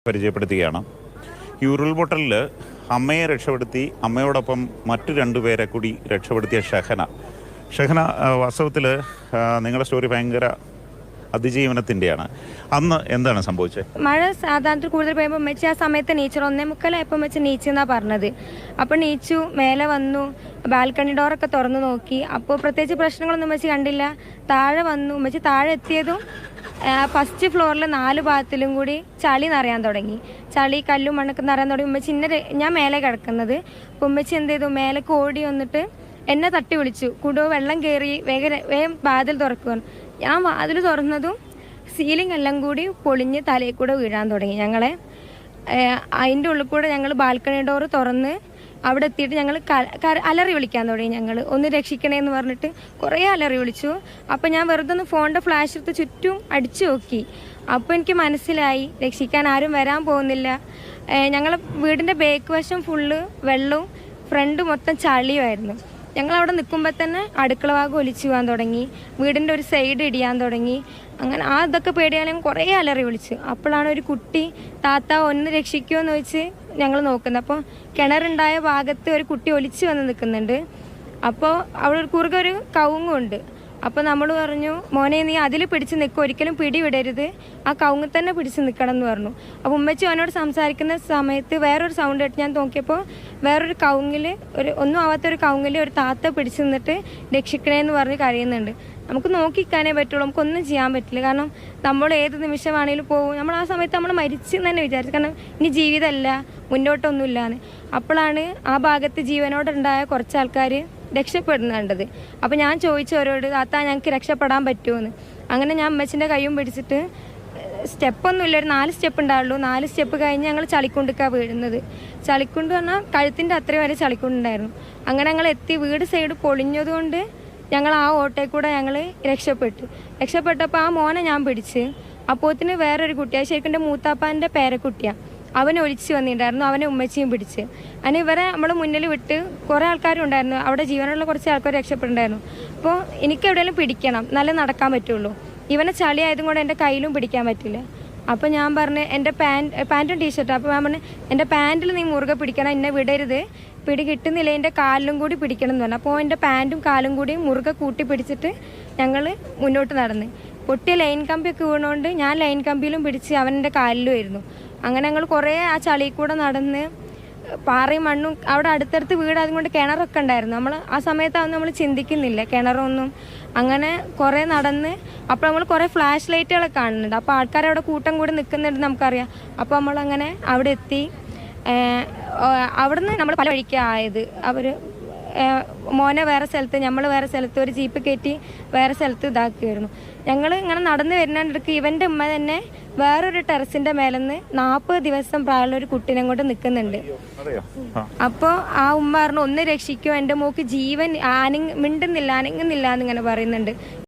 പരിചയപ്പെടുത്തുകയാണ്. ഈ ഉരുൾപൊട്ടലിൽ അമ്മയെ രക്ഷപ്പെടുത്തി അമ്മയോടൊപ്പം മറ്റു രണ്ടുപേരെ കൂടി രക്ഷപ്പെടുത്തിയ ഷഹന വാസ്തവത്തിൽ നിങ്ങളുടെ സ്റ്റോറി ഭയങ്കര അതിജീവനത്തിൻ്റെയാണ്. അന്ന് എന്താണ് സംഭവിച്ചത്? മഴ സാധാരണ കൂടുതൽ പെയ്യുമ്പോൾ ഉമ്മച്ചി ആ സമയത്ത് നീച്ചർ 1:45 വെച്ച് നീച്ചെന്നാണ് പറഞ്ഞത്. അപ്പോൾ നീച്ചു മേലെ വന്നു, ബാൽക്കണി ഡോറൊക്കെ തുറന്നു നോക്കി. അപ്പോൾ പ്രത്യേകിച്ച് പ്രശ്നങ്ങളൊന്നും ഉമ്മച്ചി കണ്ടില്ല. താഴെ വന്നു. ഉമ്മച്ചി താഴെ എത്തിയതും ഫസ്റ്റ് ഫ്ലോറിൽ 4 ഭാഗത്തിലും കൂടി ചളി നിറയാൻ തുടങ്ങി. ചളി കല്ലും മണ്ണൊക്കെ നിറയാൻ തുടങ്ങി. ഉമ്മച്ചി ഞാൻ മേലെ കിടക്കുന്നത്. അപ്പോൾ ഉമ്മച്ചി എന്ത് ചെയ്തു, മേലേക്ക് ഓടി വന്നിട്ട് എന്നെ തട്ടി വിളിച്ചു. കുടു വെള്ളം കയറി, വേഗം വാതിൽ തുറക്കുകയാണ്. ഞാൻ വാതിൽ തുറന്നതും സീലിംഗ് എല്ലാം കൂടി പൊളിഞ്ഞ് തലയിൽ കൂടെ വീഴാൻ തുടങ്ങി. ഞങ്ങളെ അതിൻ്റെ ഉള്ളിൽ കൂടെ ഞങ്ങൾ ബാൽക്കണി ഡോറ് തുറന്ന് അവിടെ എത്തിയിട്ട് ഞങ്ങൾ അലറി വിളിക്കാൻ തുടങ്ങി. ഞങ്ങൾ ഒന്ന് രക്ഷിക്കണേന്ന് പറഞ്ഞിട്ട് കുറേ അലറി വിളിച്ചു. അപ്പോൾ ഞാൻ വെറുതെ ഒന്ന് ഫോണിൻ്റെ ഫ്ലാഷ് എടുത്ത് ചുറ്റും അടിച്ചു നോക്കി. അപ്പോൾ എനിക്ക് മനസ്സിലായി രക്ഷിക്കാൻ ആരും വരാൻ പോകുന്നില്ല. ഞങ്ങളെ വീടിൻ്റെ ബേക്ക് വശം ഫുള്ള് വെള്ളവും ഫ്രണ്ട് മൊത്തം ചളിയുമായിരുന്നു. ഞങ്ങളവിടെ നിൽക്കുമ്പോൾ തന്നെ അടുക്കള ഭാഗം ഒലിച്ചു പോകാൻ തുടങ്ങി, വീടിൻ്റെ ഒരു സൈഡ് ഇടിയാൻ തുടങ്ങി. അങ്ങനെ ഇതൊക്കെ പേടിയാലും കുറേ അലറി വിളിച്ചു. അപ്പോഴാണ് ഒരു കുട്ടി താത്ത ഒന്ന് രക്ഷിക്കുമോ എന്ന് വെച്ച് ഞങ്ങൾ നോക്കുന്നത്. അപ്പോൾ കിണറുണ്ടായ ഭാഗത്ത് ഒരു കുട്ടി ഒലിച്ചു വന്ന് നിൽക്കുന്നുണ്ട്. അപ്പോൾ അവിടെ ഒരു കുറുകെ ഒരു കവുങ്ങുണ്ട്. അപ്പോൾ നമ്മൾ പറഞ്ഞു, മോനെ നീ അതിൽ പിടിച്ച് നിൽക്കും, ഒരിക്കലും പിടി വിടരുത്, ആ കവുങ്ങിൽ തന്നെ പിടിച്ച് നിൽക്കണം എന്ന് പറഞ്ഞു. അപ്പോൾ ഉമ്മച്ചി അവനോട് സംസാരിക്കുന്ന സമയത്ത് വേറൊരു സൗണ്ട് കേട്ട് ഞാൻ നോക്കിയപ്പോൾ വേറൊരു കവുങ്ങിൽ ഒന്നും ആവാത്തൊരു കവുങ്ങിൽ ഒരു താത്ത പിടിച്ച് നിന്നിട്ട് രക്ഷിക്കണേന്ന് പറഞ്ഞ് കരയുന്നുണ്ട്. നമുക്ക് നോക്കിക്കാനേ പറ്റുള്ളൂ, നമുക്കൊന്നും ചെയ്യാൻ പറ്റില്ല. കാരണം നമ്മൾ ഏത് നിമിഷമാണെങ്കിലും പോകും. നമ്മൾ ആ സമയത്ത് നമ്മൾ മരിച്ചെന്ന് തന്നെ വിചാരിച്ചു. കാരണം ഇനി ജീവിതമല്ല, മുന്നോട്ടൊന്നുമില്ലാന്ന്. അപ്പോഴാണ് ആ ഭാഗത്ത് ജീവനോടുണ്ടായ കുറച്ച് ആൾക്കാർ രക്ഷപ്പെടുന്നുണ്ടത്. അപ്പോൾ ഞാൻ ചോദിച്ചവരോട്, താത്ത ഞങ്ങൾക്ക് രക്ഷപ്പെടാൻ പറ്റുമോയെന്ന്. അങ്ങനെ ഞാൻ അമ്മച്ചിൻ്റെ കൈയും പിടിച്ചിട്ട് സ്റ്റെപ്പൊന്നുമില്ല, ഒരു 4 സ്റ്റെപ്പ് ഉണ്ടാവുള്ളൂ. 4 സ്റ്റെപ്പ് കഴിഞ്ഞ് ഞങ്ങൾ ചളിക്കുണ്ടിക്കാണ് വീഴുന്നത്. ചളിക്കുണ്ട് പറഞ്ഞാൽ കഴുത്തിൻ്റെ അത്രയും വരെ ചളിക്കുണ്ടുണ്ടായിരുന്നു. അങ്ങനെ ഞങ്ങൾ എത്തി. വീട് സൈഡ് പൊളിഞ്ഞതുകൊണ്ട് ഞങ്ങൾ ആ ഓട്ടയിൽ കൂടെ ഞങ്ങൾ രക്ഷപ്പെട്ടപ്പോൾ ആ മോനെ ഞാൻ പിടിച്ച്. അപ്പോത്തിന് വേറൊരു കുട്ടിയാണ്, ശരിക്കും എൻ്റെ മൂത്താപ്പാൻ്റെ പേരക്കുട്ടിയാണ്, അവൻ ഒലിച്ച് വന്നിട്ടുണ്ടായിരുന്നു. അവനെ ഉമ്മച്ചിയും പിടിച്ച്. അതിന് ഇവരെ നമ്മുടെ മുന്നിൽ വിട്ട് കുറേ ആൾക്കാരുണ്ടായിരുന്നു. അവിടെ ജീവനുള്ള കുറച്ച് ആൾക്കാർ രക്ഷപ്പെട്ടിട്ടുണ്ടായിരുന്നു. അപ്പോൾ എനിക്ക് എവിടെയെങ്കിലും പിടിക്കണം, നല്ല നടക്കാൻ പറ്റുള്ളൂ. ഇവനെ ചളി ആയതും കൂടെ എൻ്റെ കയ്യിലും പിടിക്കാൻ പറ്റില്ല. അപ്പോൾ ഞാൻ പറഞ്ഞു, എൻ്റെ പാൻറ്റും ടീഷർട്ടും. അപ്പോൾ ഞാൻ പറഞ്ഞു, എൻ്റെ പാൻറ്റിൽ നീ മുറുകെ പിടിക്കണം, എന്നെ വിടരുത്, പിടി കിട്ടുന്നില്ല, എൻ്റെ കാലിലും കൂടി പിടിക്കണം എന്ന് പറഞ്ഞു. അപ്പോൾ എൻ്റെ പാൻറ്റും കാലും കൂടി മുറുകെ കൂട്ടി പിടിച്ചിട്ട് ഞങ്ങൾ മുന്നോട്ട് നടന്ന്. പൊട്ടിയ ലൈൻ കമ്പിയൊക്കെ വീണുകൊണ്ട് ഞാൻ ലൈൻ കമ്പിയിലും പിടിച്ച് അവൻ്റെ കാലിലും ആയിരുന്നു. അങ്ങനെ ഞങ്ങൾ കുറേ ആ ചളിയിൽ കൂടെ നടന്ന് പാറയും മണ്ണും അവിടെ അടുത്തടുത്ത് വീട്, അതുകൊണ്ട് കിണറൊക്കെ ഉണ്ടായിരുന്നു. നമ്മൾ ആ സമയത്തൊന്നും നമ്മൾ ചിന്തിക്കുന്നില്ല കിണറൊന്നും. അങ്ങനെ കുറേ നടന്ന് അപ്പോൾ നമ്മൾ കുറേ ഫ്ലാഷ് ലൈറ്റുകളൊക്കെ കാണുന്നുണ്ട്. അപ്പോൾ ആൾക്കാരവിടെ കൂട്ടം കൂടി നിൽക്കുന്നുണ്ട് നമുക്കറിയാം. അപ്പോൾ നമ്മളങ്ങനെ അവിടെ എത്തി. അവിടുന്ന് നമ്മൾ പല വഴിക്കായത്. അവർ മോനെ വേറെ സ്ഥലത്ത്, നമ്മൾ വേറെ സ്ഥലത്ത്, ഒരു ജീപ്പ് കയറ്റി വേറെ സ്ഥലത്ത് ഇതാക്കുമായിരുന്നു. ഞങ്ങൾ ഇങ്ങനെ നടന്നു വരുന്നതിനിടയ്ക്ക് ഇവൻ്റെ ഉമ്മ തന്നെ വേറൊരു ടെറസിൻ്റെ മേലെന്ന് 40 ദിവസം പ്രായമുള്ള ഒരു കുട്ടീനെ കൊണ്ട് നിൽക്കുന്നുണ്ട്. അപ്പോൾ ആ ഉമ്മ പറഞ്ഞു, ഒന്ന് രക്ഷിക്കുമോ, എൻ്റെ മോക്ക് ജീവൻ മിണ്ടുന്നില്ല, അനങ്ങുന്നില്ല എന്നിങ്ങനെ പറയുന്നുണ്ട്.